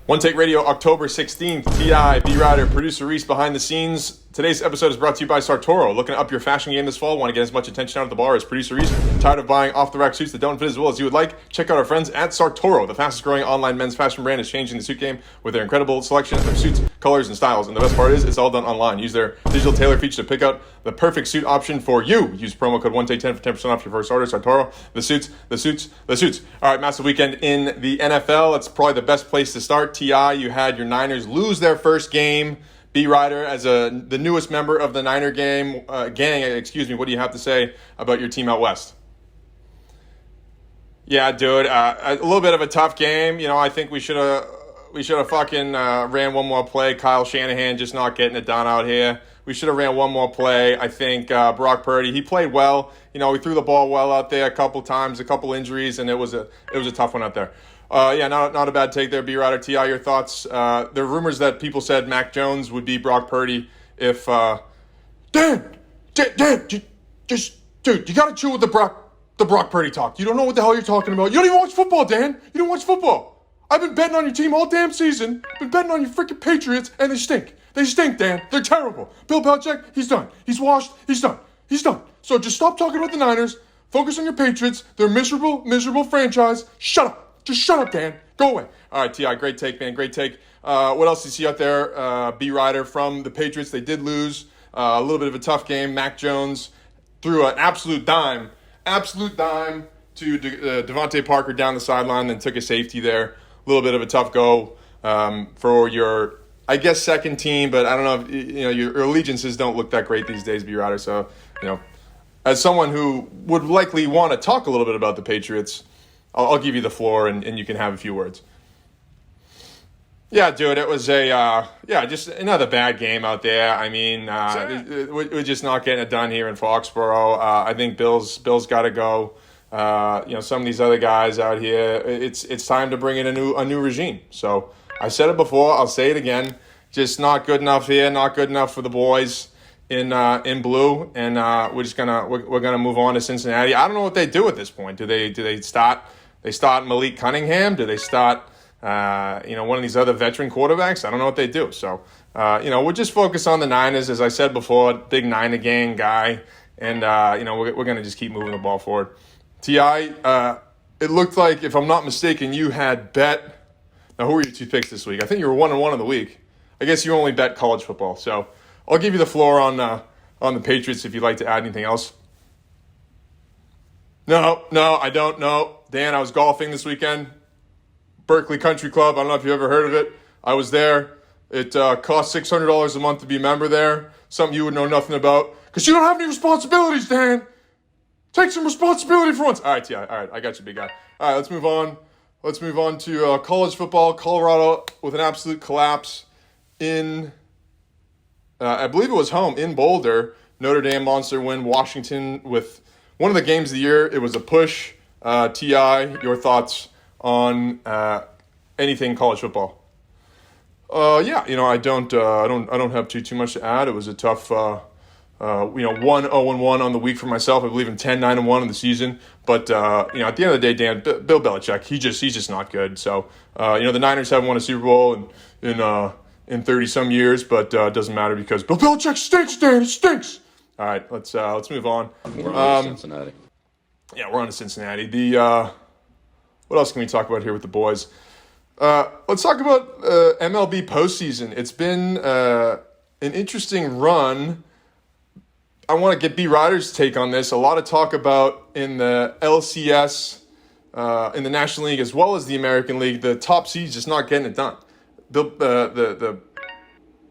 OneTake Radio, October 16th. T.I., B-Rider, producer Reese behind the scenes. Today's episode is brought to you by Sartoro. Looking to up your fashion game this fall? Want to get as much attention out of the bar as producer Reese? Tired of buying off-the-rack suits that don't fit as well as you would like? Check out our friends at Sartoro. The fastest-growing online men's fashion brand is changing the suit game with their incredible selection of suits, colors, and styles. And the best part is, it's all done online. Use their digital tailor feature to pick out the perfect suit option for you. Use promo code OneTake10 for 10% off your first order. Sartoro. The suits. All right, massive weekend in the NFL. It's probably the best place to start. T.I., you had your Niners lose their first game. B-Rider, as the newest member of the Niner gang, what do you have to say about your team out west? Yeah, dude, a little bit of a tough game. I think we should have fucking ran one more play. Kyle Shanahan just not getting it done out here. We should have ran one more play. I think Brock Purdy, he played well. He threw the ball well out there a couple times, a couple injuries, and it was a tough one out there. Not a bad take there, B-Rider. T.I., your thoughts? There are rumors that people said Mac Jones would be Brock Purdy if... Dan, just, dude, you gotta chill with the Brock Purdy talk. You don't know what the hell you're talking about. You don't even watch football, Dan. You don't watch football. I've been betting on your team all damn season. Been betting on your freaking Patriots, and they stink. They stink, Dan. They're terrible. Bill Belichick, he's done. He's washed. He's done. So just stop talking about the Niners. Focus on your Patriots. They're a miserable franchise. Shut up. Just shut up, Dan. Go away. All right, T.I., great take, man. Great take. What else do you see out there? B-Rider from the Patriots. They did lose. A little bit of a tough game. Mac Jones threw an absolute dime to Devontae Parker down the sideline, then took a safety there. A little bit of a tough go for your, I guess, second team, but I don't know if, your allegiances don't look that great these days, B-Rider. So, as someone who would likely want to talk a little bit about the Patriots, I'll give you the floor, and you can have a few words. Yeah, dude, it was just another bad game out there. I mean, we're just not getting it done here in Foxborough. I think Bill's got to go. Some of these other guys out here, it's time to bring in a new regime. So I said it before, I'll say it again. Just not good enough here, not good enough for the boys in blue, and we're gonna move on to Cincinnati. I don't know what they do at this point. Do they start Malik Cunningham? Do they start one of these other veteran quarterbacks? I don't know what they do. So we'll just focus on the Niners, as I said before, big Niner gang guy, and we're gonna just keep moving the ball forward. T.I., it looked like, if I'm not mistaken, you had bet. Now, who were your two picks this week? I think you were 1-1 in the week. I guess you only bet college football. So I'll give you the floor on the Patriots if you'd like to add anything else. No, I don't know. Dan, I was golfing this weekend. Berkeley Country Club. I don't know if you ever heard of it. I was there. It costs $600 a month to be a member there. Something you would know nothing about. Because you don't have any responsibilities, Dan. Take some responsibility for once. All right, T.I. All right, I got you, big guy. All right, let's move on. Let's move on to college football. Colorado with an absolute collapse in, I believe it was home, in Boulder. Notre Dame monster win. Washington with one of the games of the year. It was a push. T.I., your thoughts on anything college football? I don't have too much to add. It was a tough 1-0-1 on the week for myself. I believe in 10-9-1 in the season. But at the end of the day, Dan, Bill Belichick, he's just not good. So the Niners haven't won a Super Bowl in 30 some years, but it doesn't matter because Bill Belichick stinks, Dan. He stinks. All right, let's move on. We're on to Cincinnati. Yeah, we're on to Cincinnati. What else can we talk about here with the boys? Let's talk about MLB postseason. It's been an interesting run. I want to get B-Rider's take on this. A lot of talk about in the LCS, in the National League, as well as the American League, the top seeds just not getting it done. The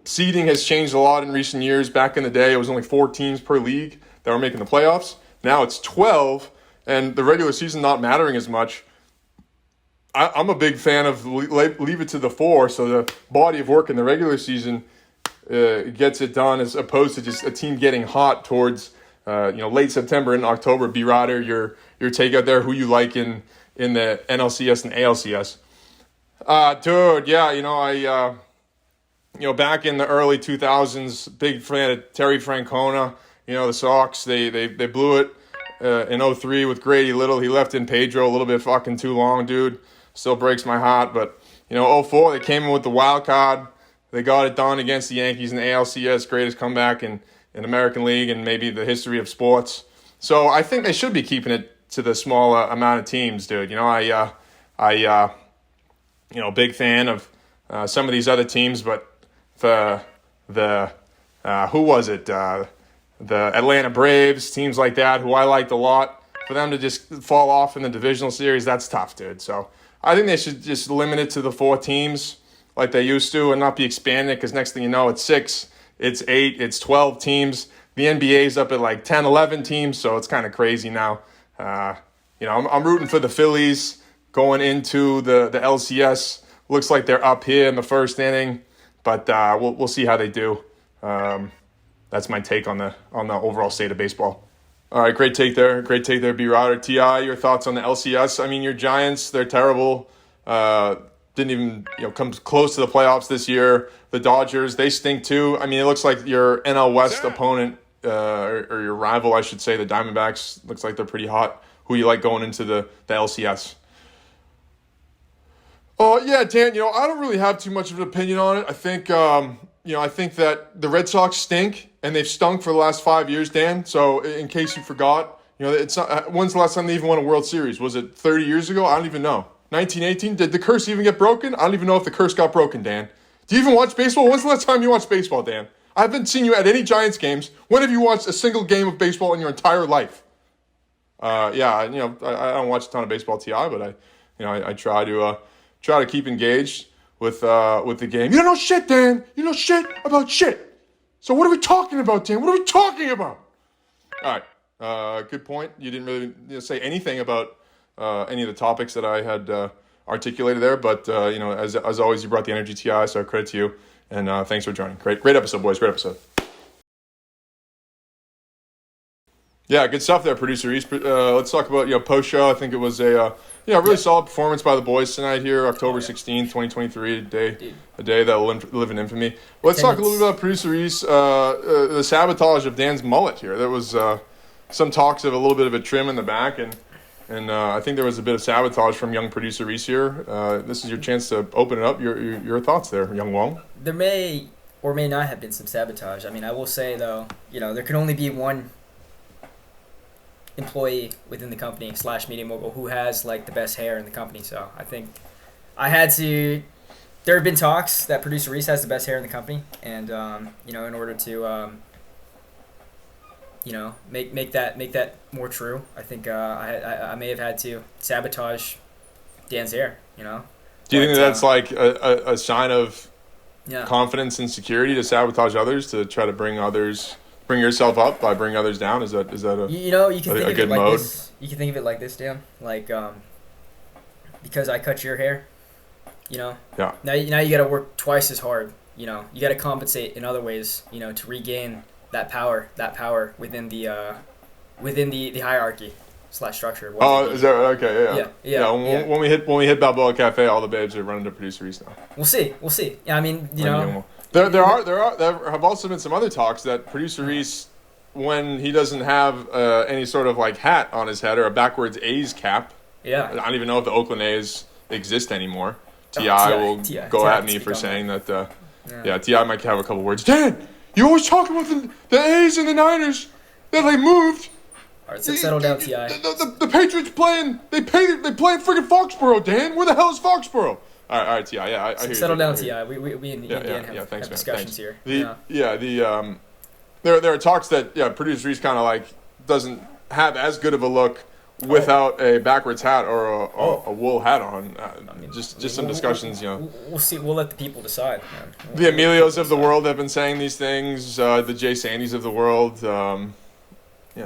seeding has changed a lot in recent years. Back in the day, it was only 4 teams per league that were making the playoffs. Now it's 12, and the regular season not mattering as much. I'm a big fan of leave it to the 4, so the body of work in the regular season gets it done, as opposed to just a team getting hot towards late September and October. B-Rider, your take out there, who you like in the NLCS and ALCS? Dude, yeah, I back in the early 2000s, big fan of Terry Francona. The Sox, they blew it in 2003 with Grady Little. He left in Pedro a little bit fucking too long, dude. Still breaks my heart, but '04 they came in with the wild card. They got it done against the Yankees in the ALCS, greatest comeback in American League and maybe the history of sports. So I think they should be keeping it to the small amount of teams, dude. Big fan of some of these other teams, but the who was it? The Atlanta Braves, teams like that, who I liked a lot. For them to just fall off in the divisional series, that's tough, dude. So I think they should just limit it to the 4 teams like they used to and not be expanding it, because next thing you know, it's 6, it's 8, it's 12 teams. The NBA's up at like 10, 11 teams, so it's kind of crazy now. I'm rooting for the Phillies going into the LCS. Looks like they're up here in the first inning, but we'll see how they do. That's my take on the overall state of baseball. All right, great take there, B-Router. T.I., your thoughts on the LCS? I mean, your Giants, they're terrible. Didn't even come close to the playoffs this year. The Dodgers, they stink too. I mean, it looks like your NL West opponent, or your rival, I should say, the Diamondbacks, looks like they're pretty hot. Who you like going into the LCS? Oh, yeah, Dan, I don't really have too much of an opinion on it. I think, I think that the Red Sox stink, and they've stunk for the last 5 years, Dan. So in case you forgot, it's not, when's the last time they even won a World Series? Was it 30 years ago? I don't even know. 1918? Did the curse even get broken? I don't even know if the curse got broken, Dan. Do you even watch baseball? When's the last time you watched baseball, Dan? I haven't seen you at any Giants games. When have you watched a single game of baseball in your entire life? I don't watch a ton of baseball, T.I., but I try to keep engaged with the game. You don't know shit, Dan. You know shit about shit. So what are we talking about, Dan? What are we talking about? All right. Good point. You didn't really say anything about any of the topics that I had articulated there, but as always, you brought the energy, T.I., so credit to you, and thanks for joining. Great episode, boys. Great episode. Yeah, good stuff there, producer Reese. Let's talk about post show. I think it was a really solid performance by the boys tonight here, October 16th, 2023, a day that will live in infamy. Let's talk a little bit about producer Reese, the sabotage of Dan's mullet here. There was some talks of a little bit of a trim in the back, and I think there was a bit of sabotage from young producer Reese here. This is your chance to open it up. Your thoughts there, young Wong. There may or may not have been some sabotage. I mean, I will say though, there can only be one employee within the company / media mogul who has like the best hair in the company. So I think there have been talks that producer Reese has the best hair in the company, and in order to make that more true, I think I may have had to sabotage Dan's hair. Do you think that's like a sign of confidence and security to sabotage others, to try to bring yourself up by bringing others down? Is that you can think a of good it like mode? this. You can think of it like this, Dan. Like because I cut your hair, Yeah. Now you got to work twice as hard. You got to compensate in other ways. To regain that power within the hierarchy / structure. Oh, is that okay? Yeah. When we hit Balboa Cafe, all the babes are running to producer Reese now. We'll see. Yeah, I mean, There have also been some other talks that producer Reese, when he doesn't have any sort of like hat on his head or a backwards A's cap. Yeah. I don't even know if the Oakland A's exist anymore. T.I. will go at me for saying that. T.I. might have a couple words. Dan, you always talk about the A's and the Niners that they moved. All right, so settle down, T.I. The Patriots playing. They play in friggin' Foxborough, Dan. Where the hell is Foxborough? All right, T.I. Yeah, I hear you. Settle down, T.I. We in the Indian have thanks, discussions here. There are talks that producer Reese kind of like doesn't have as good of a look without a backwards hat or a wool hat on. Just some discussions, We'll see. We'll let the people decide. Man. The Emilios of the world have been saying these things. The Jay Sandys of the world.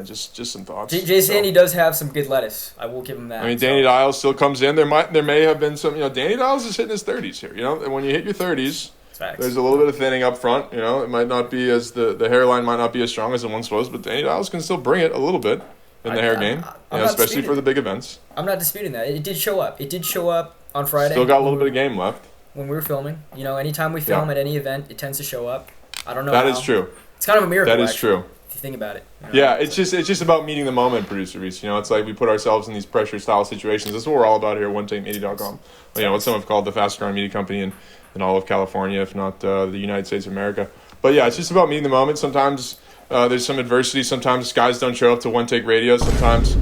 Just some thoughts. Jay Sandy does have some good lettuce. I will give him that. I mean, Danny Dials still comes in. There may have been some. Danny Dials is hitting his 30s here. When you hit your 30s, there's a little bit of thinning up front. It might not be as the hairline might not be as strong as it once was, but Danny Dials can still bring it a little bit in the hair game, especially for the big events. I'm not disputing that. It did show up. It did show up on Friday. Still got a little bit of game left. When we were filming, anytime we film at any event, it tends to show up. I don't know. That is true. It's kind of a miracle. That is true. think about it. Yeah, it's just about meeting the moment, producer Reese. It's like we put ourselves in these pressure style situations. That's what we're all about here at OneTakeMedia.com. What some have called the fastest growing media company in all of California, if not the United States of America. But yeah, it's just about meeting the moment. Sometimes there's some adversity. Sometimes guys don't show up to OneTake Radio. Sometimes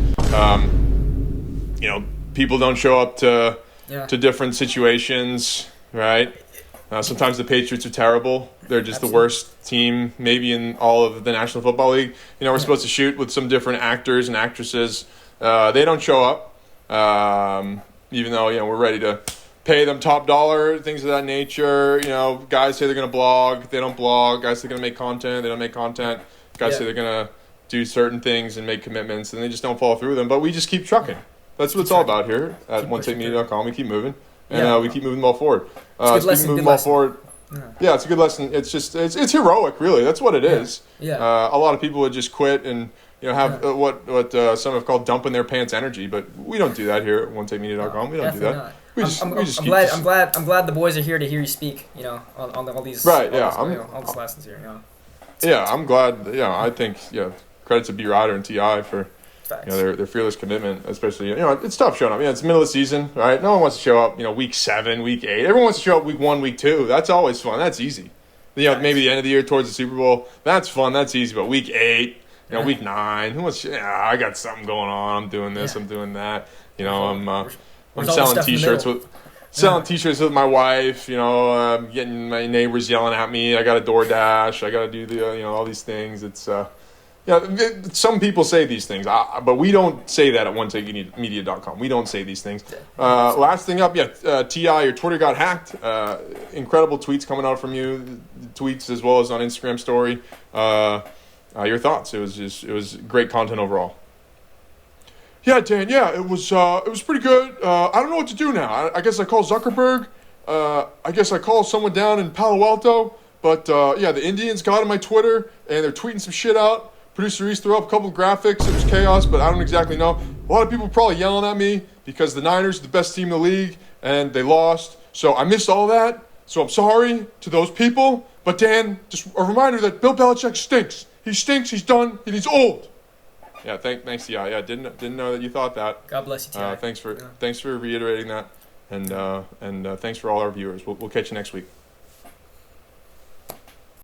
people don't show up to different situations, right? Sometimes the Patriots are terrible. They're just the worst team maybe in all of the National Football League. We're supposed to shoot with some different actors and actresses. They don't show up, even though we're ready to pay them top dollar, things of that nature. Guys say they're going to blog. They don't blog. Guys say they're going to make content. They don't make content. Guys say they're going to do certain things and make commitments, and they just don't follow through with them. But we just keep trucking. That's what it's all about here at OneTakeMedia.com. We keep moving, and we keep moving the ball forward. It's a good lesson. Yeah, it's a good lesson. It's just it's heroic, really. That's what it is. Yeah. A lot of people would just quit and have what some have called dumping their pants energy, but we don't do that here at OneTakeMedia.com. We don't do that. Not. We just I'm glad the boys are here to hear you speak. On all these all these lessons here. Yeah, I'm glad. I think credit to B Rider and Ti for their fearless commitment, especially it's tough showing up. It's the middle of the season, right? No one wants to show up week 7, week 8. Everyone wants to show up week 1, week 2. That's always fun. That's easy. Maybe the end of the year towards the Super Bowl. That's fun. That's easy. But week 8, week 9, who wants? I got something going on. I'm doing this. I'm doing that. I'm selling T-shirts T-shirts with my wife. Getting my neighbors yelling at me. I got a DoorDash. I got to do all these things. It's some people say these things, but we don't say that at OneTakeMedia.com. We don't say these things. Last thing up, T.I., your Twitter got hacked. Incredible tweets coming out from you, tweets as well as on Instagram story. Your thoughts? It was great content overall. Yeah, Dan. Yeah, it was pretty good. I don't know what to do now. I guess I call Zuckerberg. I guess I call someone down in Palo Alto. But the Indians got on my Twitter and they're tweeting some shit out. Producer Reese threw up a couple of graphics. It was chaos, but I don't exactly know. A lot of people probably yelling at me because the Niners are the best team in the league and they lost. So I missed all that. So I'm sorry to those people. But Dan, just a reminder that Bill Belichick stinks. He stinks. He's done. And he's old. Yeah, thanks, Ti. Yeah, didn't know that you thought that. God bless you, Ti. Thanks for reiterating that, and thanks for all our viewers. We'll catch you next week.